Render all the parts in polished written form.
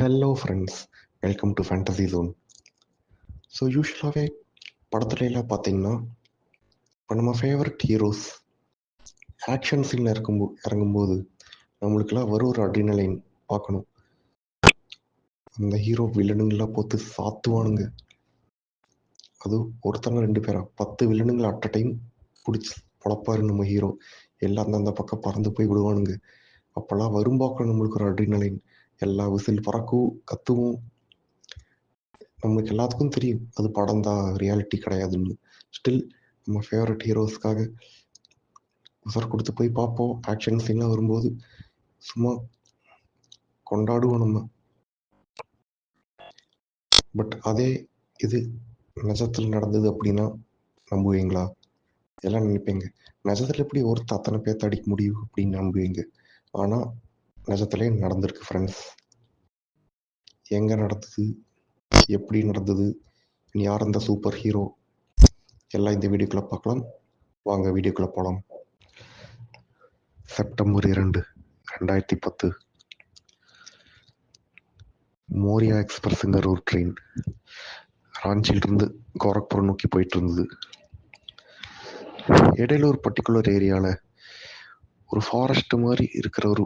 Hello friends, welcome to fantasy zone. So யூஸ்வலாகவே படத்துலலாம் பார்த்தீங்கன்னா, இப்போ நம்ம ஃபேவரட் ஹீரோஸ் ஆக்ஷன் சீனில் இறங்கும்போது நம்மளுக்கெல்லாம் ஒரு அட்ரினலைன் பார்க்கணும். அந்த ஹீரோ வில்லனுங்களாம் போட்டு சாத்துவானுங்க. அது ஒருத்தங்க 2 பேரா 10 வில்லனுங்களை அட் அ டைம் பிடிச்சி பொழப்பாரு நம்ம ஹீரோ. எல்லாம் அந்தந்த பக்கம் பறந்து போய் விடுவானுங்க. அப்போல்லாம் வரும் பார்க்க நம்மளுக்கு ஒரு அட்ரினலைன், எல்லா விசில் பறக்கும், கத்துவோம். நம்மளுக்கு எல்லாத்துக்கும் தெரியும் அது படம் தான், ரியாலிட்டி கிடையாதுன்னு. ஸ்டில் நம்ம ஃபேவரட் ஹீரோஸ்க்காக உசர் கொடுத்து போய் பார்ப்போம். ஆக்ஷன் சீன்லாம் வரும்போது சும்மா கொண்டாடுவோம் நம்ம. பட் அதே இது நிஜத்தில் நடந்தது அப்படின்னா நம்புவீங்களா? எல்லாம் நினைப்பீங்க, நிஜத்தில் எப்படி ஒருத்தர் அத்தனை பேர்த்த அடிக்க முடியும் அப்படின்னு நம்புவீங்க. ஆனால் நிஜத்திலே நடந்திருக்கு ஃப்ரெண்ட்ஸ். எங்கே நடந்தது, எப்படி நடந்தது, யார் அந்த சூப்பர் ஹீரோ, எல்லாம் இந்த வீடியோக்குள்ளே பார்க்கலாம். வாங்க வீடியோக்குள்ளே போகலாம். செப்டம்பர் 2, 2010 மோரியா எக்ஸ்பிரஸ்ங்கிற ஒரு ட்ரெயின் ராஞ்சியிலிருந்து கோரக்புரம் நோக்கி போயிட்டு இருந்தது. இடையில ஒரு பர்டிகுலர் ஏரியாவில் ஒரு ஃபாரஸ்ட் மாதிரி இருக்கிற ஒரு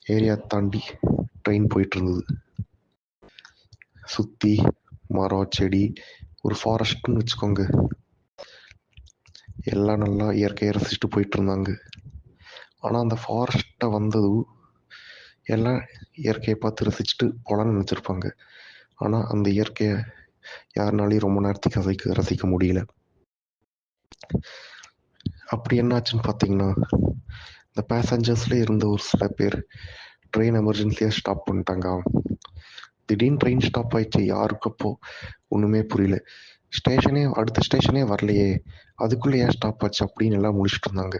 ஏரியா தாண்டி ட்ரெயின் போயிட்டு இருந்தது. சுற்றி மரம் செடி, ஒரு ஃபாரஸ்ட்னு வச்சுக்கோங்க. எல்லாம் நல்லா இயற்கையை ரசிச்சுட்டு போயிட்டு இருந்தாங்க. ஆனால் அந்த ஃபாரஸ்ட்டை வந்ததும் எல்லாம் இயற்கையை பார்த்து ரசிச்சுட்டு போகலான்னு நினச்சிருப்பாங்க. ஆனால் அந்த இயற்கையை யாருனாலையும் ரொம்ப நேரத்துக்கு ரசிக்க முடியல. அப்படி என்னாச்சுன்னு பார்த்தீங்கன்னா, இந்த பேசஞ்சர்ஸ்லேயே இருந்த ஒரு சில பேர் ட்ரெயின் எமர்ஜென்சியாக ஸ்டாப் பண்ணிட்டாங்க. திடீர்னு ட்ரெயின் ஸ்டாப் ஆயிடுச்சு. யாருக்கு அப்போ ஒன்றுமே புரியல. அடுத்த ஸ்டேஷனே வரலையே, அதுக்குள்ளே ஏன் ஸ்டாப் ஆச்சு அப்படின்னு எல்லாம் முடிச்சுட்டு இருந்தாங்க.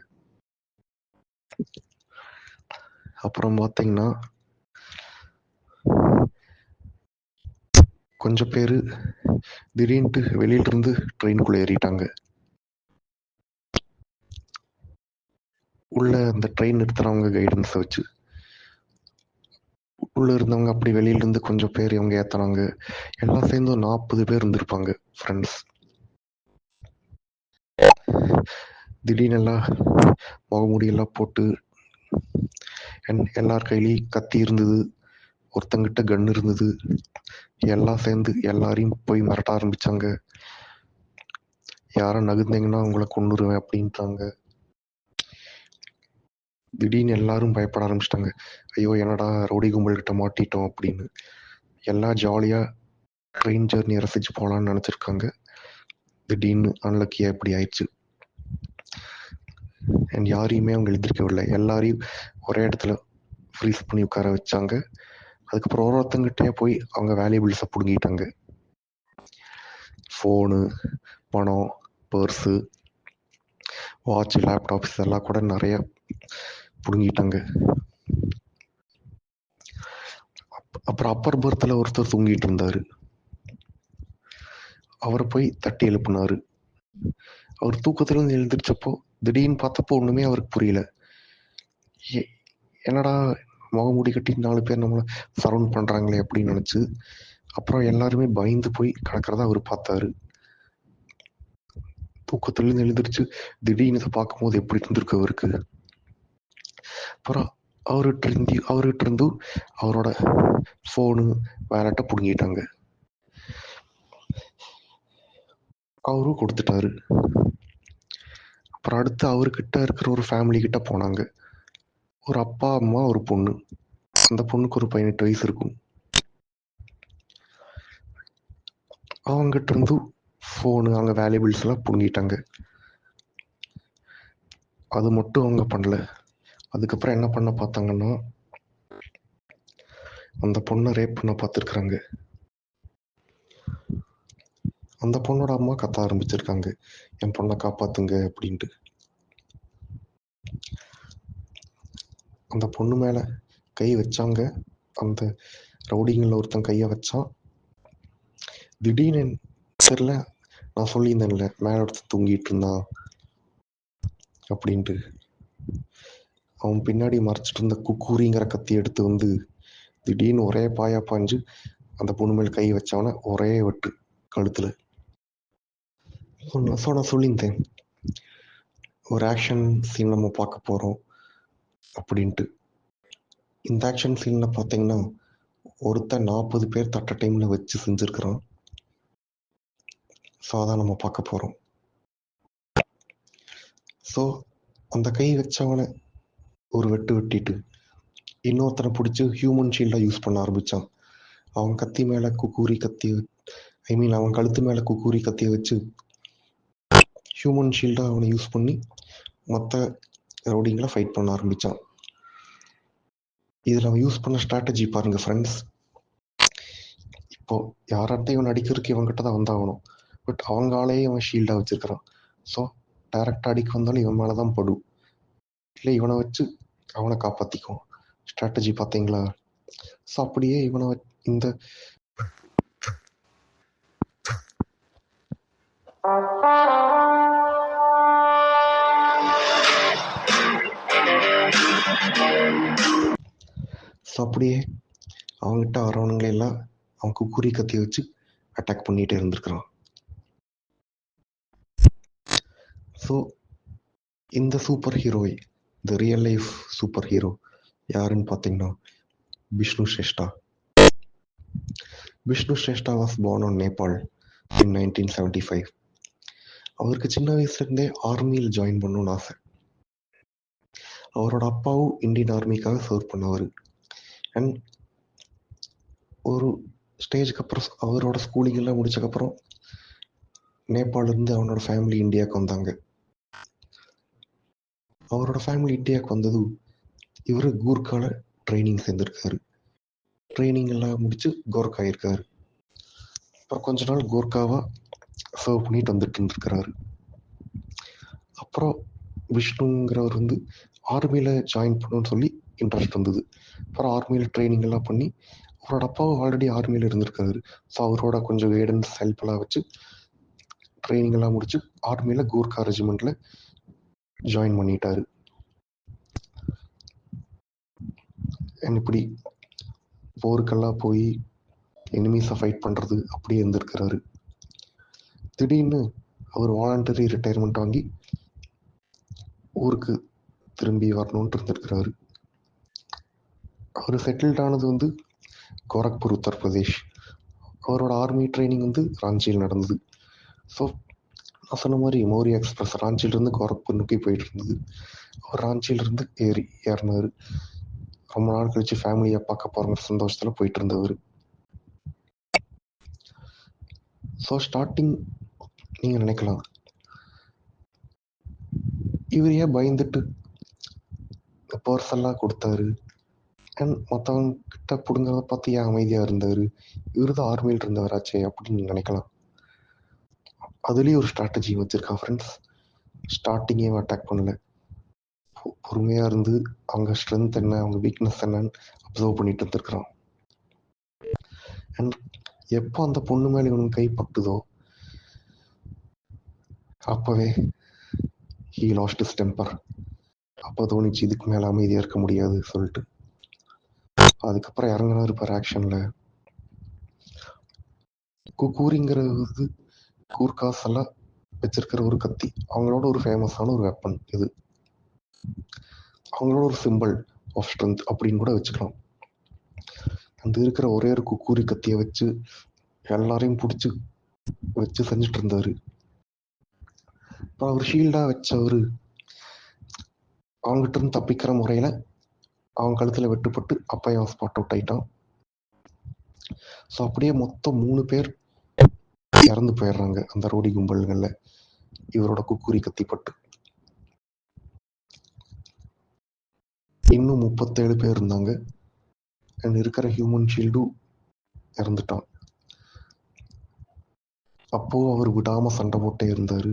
அப்புறம் பார்த்தீங்கன்னா கொஞ்சம் பேர் திடீர்னுட்டு வெளியிலிருந்து ட்ரெயினுக்குள்ளே ஏறிட்டாங்க. உள்ள அந்த ட்ரெயின் நிறுத்துறவங்க கைடன்ஸை வச்சு உள்ள இருந்தவங்க அப்படி வெளியிலிருந்து கொஞ்சம் பேர் இவங்க ஏற்றினாங்க. எல்லாம் சேர்ந்து 40 பேர் இருந்திருப்பாங்க ஃப்ரெண்ட்ஸ். திடீர்னு எல்லாம் முகமூடியெல்லாம் போட்டு எல்லார் கையிலையும் கத்தி இருந்தது, ஒருத்தங்கிட்ட கன் இருந்தது. எல்லாம் சேர்ந்து எல்லாரையும் போய் மிரட்ட ஆரம்பிச்சாங்க. யாரும் நகுந்தீங்கன்னா உங்களை கொன்னுருவேன் அப்படின்ட்டாங்க. திடீர்னு எல்லாரும் பயப்பட ஆரம்பிச்சிட்டாங்க. ஐயோ என்னடா ரவுடி கும்பல்கிட்ட மாட்டிட்டோம் அப்படின்னு. எல்லாம் ஜாலியாக ட்ரெயின் ஜர்னி ரசிச்சு போகலான்னு நினச்சிருக்காங்க. திடீர்னு அன்லக்கியாக இப்படி ஆயிடுச்சு. அண்ட் யாரையுமே அவங்க எதிர்க்கவில்லை. எல்லாரையும் ஒரே இடத்துல ஃப்ரீஸ் பண்ணி உட்கார வச்சாங்க. அதுக்கப்புறம் ஒருத்தங்கிட்டே போய் அவங்க வேல்யூபிள்ஸை பிடுங்கிட்டாங்க. ஃபோனு, பணம், பர்ஸு, வாட்ச், லேப்டாப்ஸ் இதெல்லாம் கூட நிறைய பிடுங்கிட்டாங்க. அப்புறம் அப்பர் பர்த்தில் ஒருத்தர் தூங்கிட்டு இருந்தார். அவரை போய் தட்டி எழுப்பினாரு. அவர் தூக்கத்திலிருந்து எழுந்திரிச்சப்போ திடீர்னு பார்த்தப்போ ஒன்றுமே அவருக்கு புரியல. என்னடா முகமூடி கட்டி 4 பேர் நம்மளை சரவுண்ட் பண்ணுறாங்களே அப்படின்னு நினச்சி அப்புறம் எல்லாருமே பயந்து போய் கிடக்கிறதா அவர் பார்த்தாரு. தூக்கத்திலிருந்து எழுந்திரிச்சு திடீர்னு இதை பார்க்கும்போது எப்படி இருந்திருக்கு அவருக்கு. அப்புறம் அவர்கிட்ட இருந்து அவரோட ஃபோனு, வேலட்டை பிடுங்கிட்டாங்க. அவரும் கொடுத்துட்டாரு. அப்புறம் அடுத்து அவர்கிட்ட இருக்கிற ஒரு ஃபேமிலி கிட்ட போனாங்க. ஒரு அப்பா, அம்மா, ஒரு பொண்ணு. அந்த பொண்ணுக்கு ஒரு 18 வயசு இருக்கும். அவங்ககிட்ட இருந்து ஃபோனு, அவங்க வேல்யூபிள்ஸ் எல்லாம் பிடுங்கிட்டாங்க. அது மட்டும் அவங்க பண்ணல. அதுக்கப்புறம் என்ன பண்ண பார்த்தாங்கன்னா, அந்த பொண்ணை ரேப் பண்ண பார்த்துருக்குறாங்க. அந்த பொண்ணோட அம்மா கத்த ஆரம்பிச்சிருக்காங்க, என் பொண்ணை காப்பாத்துங்க அப்படின்ட்டு. அந்த பொண்ணு மேலே கை வச்சாங்க. அந்த ரவுடிங்களில் ஒருத்தன் கையை வச்சான். திடீர்னு தெரியல, நான் சொல்லியிருந்தேன்ல மேலே ஒருத்தன் தூங்கிட்டு இருந்தான் அப்படின்ட்டு. அவன் பின்னாடி மறைச்சிட்டு இருந்த குக்கூரிங்கிற கத்தி எடுத்து வந்து திடீர்னு ஒரே பாயா பாஞ்சு அந்த பொண்ணு மேல் கை வச்சவன ஒரே வெட்டு கழுத்துல. நான் சொல்லியிருந்தேன் ஒரு ஆக்ஷன் சீன் நம்ம பார்க்க போறோம் அப்படின்ட்டு. இந்த ஆக்ஷன் சீன்ல பார்த்தீங்கன்னா ஒருத்தன் 40 பேர் தட்ட டைம்ல வச்சு செஞ்சிருக்கிறான். ஸோ அதான் நம்ம பார்க்க போறோம். ஸோ அந்த கை வச்சவனை ஒரு வெட்டு வெட்டிட்டு இன்னொருத்தனை பிடிச்சி ஹியூமன் ஷீல்டாக யூஸ் பண்ண ஆரம்பித்தான். அவன் கத்தி மேலே குக்கூரி கத்தி, அவன் கழுத்து மேலே குக்கூரி கத்தியை வச்சு ஹியூமன் ஷீல்டாக அவனை யூஸ் பண்ணி மற்ற ரவுடிங்களை ஃபைட் பண்ண ஆரம்பித்தான். இதில் அவன் யூஸ் பண்ண ஸ்ட்ராட்டஜி பாருங்க ஃப்ரெண்ட்ஸ். இப்போ யார்கிட்ட இவன் அடிக்கிறதுக்கு இவன்கிட்ட தான் வந்தாகணும். பட் அவங்க ஆளையே அவன் ஷீல்டாக வச்சிருக்கிறான். ஸோ டைரக்டாக அடிக்க வந்தாலும் இவன் மேலே தான் படும், இல்லை இவனை வச்சு அவனை காப்பாற்றிக்கும். ஸ்ட்ராட்டஜி பார்த்தீங்களா? ஸோ அப்படியே இவனை இந்த அப்படியே அவங்ககிட்ட வரவனுங்களெல்லாம் அவன் குக்குரி கத்தி வச்சு அட்டாக் பண்ணிகிட்டே இருந்திருக்கிறான். ஸோ இந்த சூப்பர் ஹீரோய், இந்த ரியல் லைஃப் சூப்பர் ஹீரோ யாருன்னு பார்த்தீங்கன்னா Vishnu Shrestha. Vishnu Shrestha was born on Nepal in 1975. அவருக்கு சின்ன வயசுலேருந்தே ஆர்மியில் ஜாயின் பண்ணணும்னு ஆசை. அவரோட அப்பாவும் இந்தியன் ஆர்மிக்காக சர்வ் பண்ணவர். அண்ட் ஒரு ஸ்டேஜுக்கு அப்புறம் அவரோட ஸ்கூலிங்கெல்லாம் முடிச்சக்கப்புறம் நேபாளிலேருந்து அவனோட ஃபேமிலி இந்தியாவுக்கு வந்தாங்க. அவரோட ஃபேமிலி இந்தியாவுக்கு வந்ததும் இவர் கூர்க்கால ட்ரைனிங் சேர்ந்துருக்காரு. ட்ரைனிங் எல்லாம் முடிச்சு கோர்க்கா ஆயிருக்காரு. அப்புறம் கொஞ்ச நாள் கோர்க்காவாக சர்வ் பண்ணிட்டு வந்துட்டு இருக்கிறாரு. அப்புறம் விஷ்ணுங்கிறவர் ஆர்மியில் ஜாயின் பண்ணணும்னு சொல்லி இன்ட்ரெஸ்ட் வந்தது. அப்புறம் ஆர்மியில் ட்ரைனிங் எல்லாம் பண்ணி அவரோட அப்பாவும் ஆல்ரெடி ஆர்மியில் இருந்திருக்காரு. ஸோ அவரோட கொஞ்சம் கைடன்ஸ் ஹெல்ப்லாம் வச்சு ட்ரைனிங் எல்லாம் முடிச்சு ஆர்மியில் கூர்க்கா ரெஜிமெண்ட்டில் ஜாயின் பண்ணிட்டாரு. இப்படி போருக்கெல்லாம் போய் எனிமீஸை ஃபைட் பண்ணுறது அப்படியே இருந்திருக்கிறாரு. திடீர்னு அவர் வாலண்டரி ரிட்டையர்மெண்ட் வாங்கி ஊருக்கு திரும்பி வரணுன்ட்டு இருந்திருக்கிறாரு. அவர் செட்டில்ட் ஆனது கோரக்பூர், உத்தரப்பிரதேஷ். அவரோட ஆர்மி ட்ரைனிங் ராஞ்சியில் நடந்தது. ஸோ நான் சொன்ன மாதிரி மௌரிய எக்ஸ்பிரஸ் ராஞ்சியிலிருந்து கோரக்பூர் நோக்கி போயிட்டு இருந்தது. அவர் ராஞ்சியிலிருந்து ஏறினார். ரொம்ப நாள் கழிச்சு ஃபேமிலியை பார்க்க போகிற சந்தோஷத்தில் போயிட்டு இருந்தவர். ஸோ ஸ்டார்டிங் நீங்கள் நினைக்கலாம், இவர் ஏன் பயந்துட்டு பர்ஸ் எல்லாம் கொடுத்தாரு அண்ட் மற்றவங்க கிட்ட பிடுங்கிறத பார்த்து ஏன் அமைதியாக இருந்தார், இவர் தான் ஆர்மியில் இருந்தவராச்சே அப்படின்னு நினைக்கலாம். அதுலேயும் ஒரு ஸ்ட்ராட்டஜி வச்சுருக்கான் ஃப்ரெண்ட்ஸ். ஸ்டார்டிங்கே அட்டாக் பண்ணல, பொறுமையாக இருந்து அவங்க ஸ்ட்ரென்த் என்ன, அவங்க வீக்னஸ் என்னன்னு அப்சர்வ் பண்ணிட்டு இருந்திருக்கிறான். அண்ட் எப்போ அந்த பொண்ணு மேலே இவனுக்கு கை பட்டுதோ அப்போவே ஹீ லாஸ்ட் ஹிஸ் டெம்பர். அப்போ தோணிச்சு இதுக்கு மேலே அமைதியாக இருக்க முடியாது சொல்லிட்டு அதுக்கப்புறம் இறங்குனாரு பார் ஆக்ஷனில். குக்கூரிங்கிறது கூர்காஸ் எல்லாம் வச்சிருக்கிற ஒரு கத்தி, அவங்களோட ஒரு ஃபேமஸான ஒரு வெப்பன் இது. அவங்களோட ஒரு சிம்பிள் ஆஃப் ஸ்ட்ரென்த் அப்படின்னு கூட வச்சுக்கலாம். அந்த இருக்கிற ஒரே ஒரு குக்கூரி கத்தியை வச்சு எல்லாரையும் பிடிச்சி வச்சு செஞ்சுட்டு இருந்தாரு. அப்புறம் அவர் ஷீல்டாக வச்சவர் அவங்ககிட்ட இருந்து தப்பிக்கிற முறையில் அவங்க கழுத்தில் வெட்டுப்பட்டு அப்பையும் ஸ்பாட் அவுட் ஆயிட்டான். ஸோ அப்படியே மொத்தம் 3 பேர் இறந்து போயிடுறாங்க அந்த ரோடி கும்பல்களில் இவரோட குக்கூரி கத்திப்பட்டு. இன்னும் 37 பேர் இருந்தாங்க. அண்ட் இருக்கிற ஹியூமன் ஷீல்டும் இறந்துட்டான். அப்போ அவர் விடாம சண்டை போட்டே இருந்தாரு.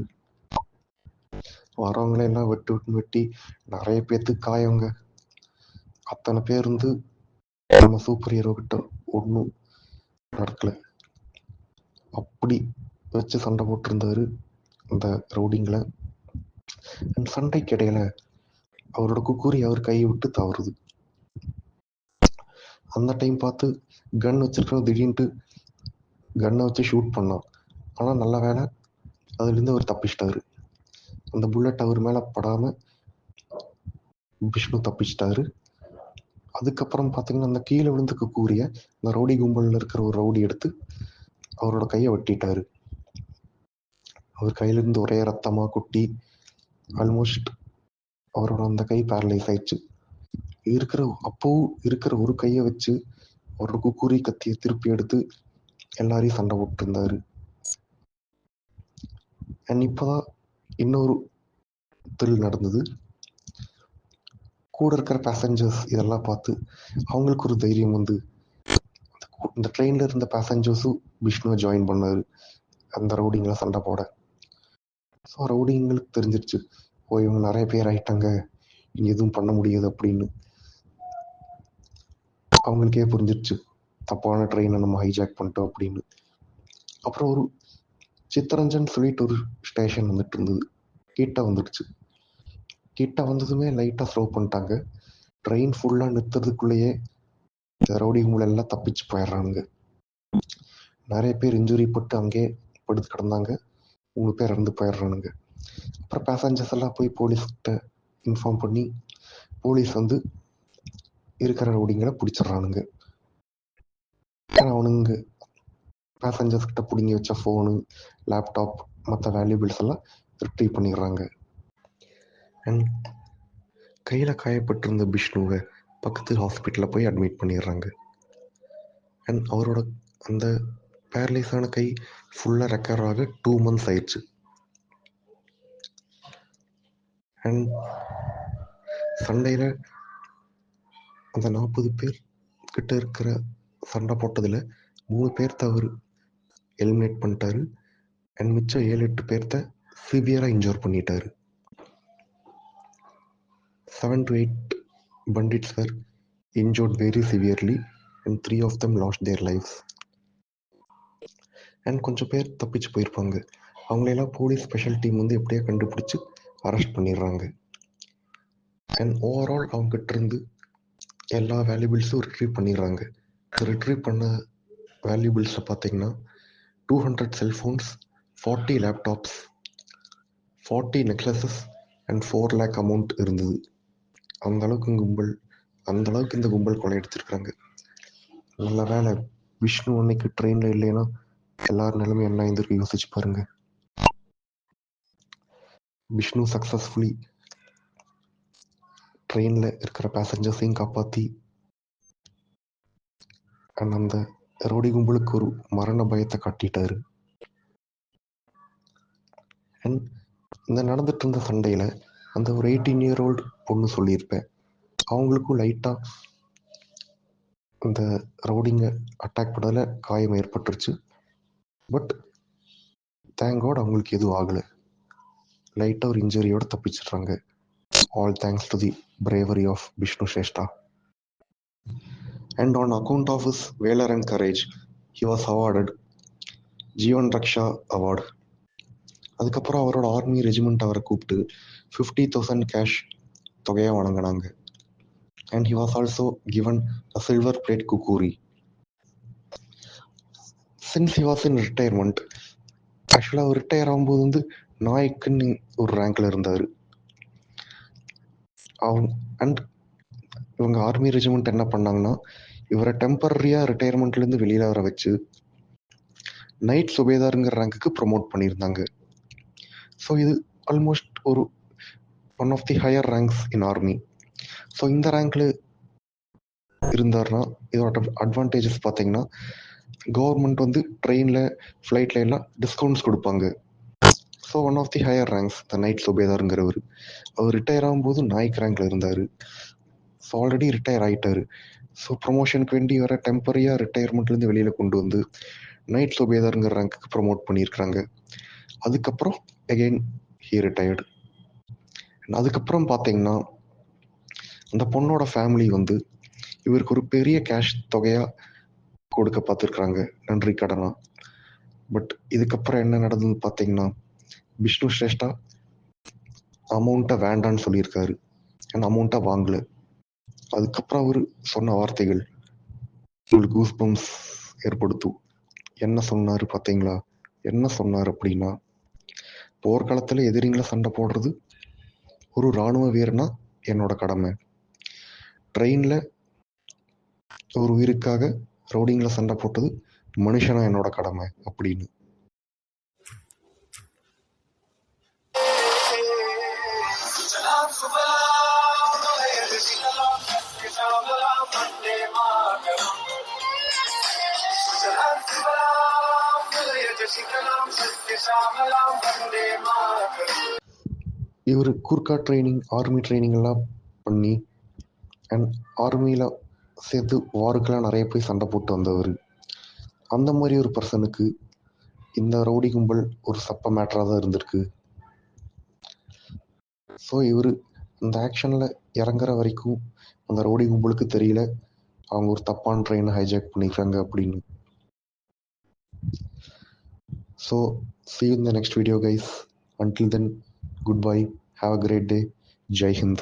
வரவங்களெல்லாம் வெட்டி நிறைய பேர்த்துக்கு காயங்க. அத்தனை பேர் நம்ம சூப்பர் ஹீரோ கிட்ட ஒன்றும் நடக்கல. அப்படி வச்சு சண்டை போட்டிருந்தாரு அந்த ரவுடிங்களை. அண்ட் சண்டைக்கு இடையில அவரோட குக்கூரி அவர் கையை விட்டு தவறுது. அந்த டைம் பார்த்து கன் வச்சிருக்கிற திடீர்னுட்டு கன்னை வச்சு ஷூட் பண்ணான். ஆனால் நல்ல வேலை அதுலேருந்து அவர் தப்பிச்சிட்டாரு. அந்த புல்லட் அவர் மேலே படாமல் விஷ்ணு தப்பிச்சிட்டாரு. அதுக்கப்புறம் பார்த்தீங்கன்னா அந்த கீழே விழுந்துக்கக்கூடிய இந்த ரவுடி கும்பலில் இருக்கிற ஒரு ரவுடி எடுத்து அவரோட கையை வெட்டிட்டாரு. அவர் கையிலேருந்து ஒரே ரத்தமாக கொட்டி ஆல்மோஸ்ட் அவரோட அந்த கை பேரலைஸ் ஆயிடுச்சு. அப்போவும் இருக்கிற ஒரு கையை வச்சு அவரோட குக்கூரி கத்தியை திருப்பி எடுத்து எல்லாரையும் சண்டை போட்டு இருந்தாரு. அண்ட் இப்போதான் இன்னொரு த்ரில் நடந்தது. கூட இருக்கிற பேசஞ்சர்ஸ் இதெல்லாம் பார்த்து அவங்களுக்கு ஒரு தைரியம் வந்து இந்த ட்ரெயினில் இருந்த பேசஞ்சர்ஸும் விஷ்ணுவை ஜாயின் பண்ணாரு அந்த ரவுடிங்களை சண்டை போட. ஸோ ரவுடிங்களுக்கு தெரிஞ்சிருச்சு, ஓ இவங்க நிறைய பேர் ஆயிட்டாங்க, இங்கே எதுவும் பண்ண முடியாது அப்படின்னு. அவங்களுக்கே புரிஞ்சிருச்சு தப்பான ட்ரெயினை நம்ம ஹைஜாக் பண்ணிட்டோம் அப்படின்னு. அப்புறம் ஒரு சித்தரஞ்சன் சொல்லிட்டு ஒரு ஸ்டேஷன் வந்துட்டு இருந்தது. கிட்ட வந்துடுச்சு. கிட்ட வந்ததுமே லைட்டாக ஸ்லோ பண்ணிட்டாங்க. ட்ரெயின் ஃபுல்லாக நிறுத்துறதுக்குள்ளேயே ரவுடி கும்பல் எல்லாம் தப்பிச்சு போயிடுறானுங்க. நிறைய பேர் இன்ஜுரி பட்டு அங்கேயே படுத்து கிடந்தாங்க. 3 பேர் இறந்து போயிடுறானுங்க. அப்புறம் பேசஞ்சர்ஸ் எல்லாம் போய் போலீஸ்கிட்ட இன்ஃபார்ம் பண்ணி போலீஸ் வந்து இருக்கிற ரவுடிங்களை பிடிச்சிடுறானுங்க. அவனுங்க பேசஞ்சர்ஸ் கிட்ட பிடிங்கி வச்ச ஃபோனு, லேப்டாப், மற்ற வேல்யூபிள்ஸ் எல்லாம் ரிட்ரீவ் பண்ணிடுறாங்க. அண்ட் கையில் காயப்பட்டிருந்த விஷ்ணுவை பக்கத்து ஹாஸ்பிட்டலில் போய் அட்மிட் பண்ணிடுறாங்க. அண்ட் அவரோட அந்த பேரலைஸான கை ஃபுல்லாக ரெக்கவர் ஆக 2 months ஆயிடுச்சு. அண்ட் சண்டையில் அந்த 40 பேர் கிட்ட இருக்கிற சண்டை போட்டதில் 3 பேர்த்த அவர் எலிமினேட் பண்ணிட்டாரு. அண்ட் மிச்சம் 7-8 பேர்த்த சிவியராக இன்ஜூர் பண்ணிட்டாரு. 7 to 8 bandits were injured very severely and 3 of them lost their lives. And கொஞ்சம் பேர் தப்பிச்சு போயிருப்பாங்க. அவங்களெல்லாம் போலீஸ் ஸ்பெஷல் டீம் வந்து எப்படியோ கண்டுபிடிச்சி அரெஸ்ட் பண்ணிடுறாங்க. அண்ட் ஓவரால் அவங்ககிட்ட இருந்து எல்லா வேல்யூபிள்ஸும் ரிட்ரீவ் பண்ணிடுறாங்க. ரிட்ரீவ் பண்ண வேல்யூபிள்ஸை பார்த்தீங்கன்னா 200 cellphones, 40 laptops, 40 necklaces and 4 lakh amount இருந்தது. அந்த அளவுக்கு இந்த கும்பல் கொள்ளையடிச்சிருக்காங்க. நல்ல வேலை விஷ்ணு அன்னைக்கு ட்ரெயினில் இல்லைன்னா எல்லார் நிலைமை என்ன இருந்திருக்கு யோசிச்சு பாருங்க. விஷ்ணு சக்ஸஸ்ஃபுல்லி ட்ரெயினில் இருக்கிற பேசஞ்சர்ஸையும் காப்பாற்றி அந்த ரவுடி கும்பலுக்கு ஒரு மரண பயத்தை காட்டிட்டாரு. அண்ட் இந்த நடந்துட்டு இருந்த சண்டையில் அந்த ஒரு 18-year-old பொண்ணு சொல்லியிருப்பேன், அவங்களுக்கும் லைட்டாக அந்த ரவுடிங்க அட்டாக் பண்ணதில் காயம் ஏற்பட்டுருச்சு. பட் தேங்க் காட் அவங்களுக்கு எதுவும் ஆகலை. லைட்டாக ஒரு இன்ஜுரியோடு தப்பிச்சிடுறாங்க. All thanks to the bravery of Vishnu Shrestha. And on account of his valor and courage, he was awarded Jeevan Raksha award. அதுக்கப்புறம் அவரோட ஆர்மி ரெஜிமெண்ட் அவரை கூப்பிட்டு 50,000 கேஷ் தொகையை வழங்கினாங்க. And he was also given a silver plate kukri. Since he was in retirement, ஆக்சுவலாக அவர் retire ஆகும்போது வந்து நாய்க்குன்னு ஒரு ரேங்க்ல இருந்தார். அண்ட் இவங்க ஆர்மி ரெஜிமெண்ட் என்ன பண்ணாங்கன்னா இவரை டெம்பரரியாக ரிட்டையர்மெண்ட்லேருந்து வெளியில் வர வச்சு நைட் சுபேதாருங்கிற ரேங்க்குக்கு ப்ரொமோட் பண்ணியிருந்தாங்க. ஸோ இது ஆல்மோஸ்ட் ஒரு one of the higher ranks in army. So இந்த ரேங்க்கில் இருந்தார்னா இதோட அட்வான்டேஜஸ் பார்த்தீங்கன்னா கவர்மெண்ட் வந்து ட்ரெயினில் ஃப்ளைட்டில் எல்லாம் டிஸ்கவுண்ட்ஸ் கொடுப்பாங்க. So one of the higher ranks the நைட் சுபேதாருங்கிறவர். அவர் ரிட்டையர் ஆகும்போது நாய்க் ரேங்க்ல இருந்தார். ஸோ ஆல்ரெடி ரிட்டையர் ஆகிட்டார். ஸோ ப்ரொமோஷனுக்கு வேண்டி வர டெம்பரரியாக ரிட்டையர்மெண்ட்லேருந்து வெளியில் கொண்டு வந்து நைட் சுபேதாருங்கிற ரேங்க்குக்கு ப்ரொமோட் பண்ணியிருக்கிறாங்க. அதுக்கப்புறம் அகெயின் ஹீ ரிட்டையர்டு. அதுக்கப்புறம் பார்த்தீங்கன்னா அந்த பொண்ணோட ஃபேமிலி வந்து இவருக்கு ஒரு பெரிய கேஷ் தொகையாக கொடுக்க பார்த்துருக்குறாங்க நன்றி கடனா. பட் இதுக்கப்புறம் என்ன நடந்ததுன்னு பார்த்தீங்கன்னா விஷ்ணு ஸ்ரேஷ்டா அமௌண்ட்டை வேண்டான்னு சொல்லியிருக்காரு. அண்ட் அமௌண்ட்டை வாங்கலை. அதுக்கப்புறம் அவர் சொன்ன வார்த்தைகள், உங்களுக்கு கூஸ்பம்ஸ் ஏற்படுத்தும். என்ன சொன்னார் பார்த்தீங்களா? என்ன சொன்னார் அப்படின்னா, போர்க்களத்தில் எதிரிங்களை சண்டை போடுறது ஒரு இராணுவ வீரனா என்னோட கடமை. ட்ரெயினில் ஒரு உயிருக்காக ரவுடிங்களை சண்டை போட்டது மனுஷனா என்னோட கடமை அப்படின்னு. இவர் கூர்க்கா ட்ரைனிங், ஆர்மி ட்ரைனிங் எல்லாம் பண்ணி அண்ட் ஆர்மியில் சேர்த்து வாருக்கெல்லாம் நிறைய போய் சண்டை போட்டு வந்தவர். அந்த மாதிரி ஒரு பர்சனுக்கு இந்த ரவுடி கும்பல் ஒரு சப்ப மேட்டராக தான் இருந்திருக்கு. ஸோ இவர் இந்த ஆக்ஷனில் இறங்குற வரைக்கும் அந்த ரவுடி கும்பலுக்கு தெரியல அவங்க ஒரு தப்பான ட்ரெயினை ஹைஜாக் பண்ணிக்கிறாங்க அப்படின்னு. So see you in the next video guys. Until then, goodbye, have a great day, Jai Hind.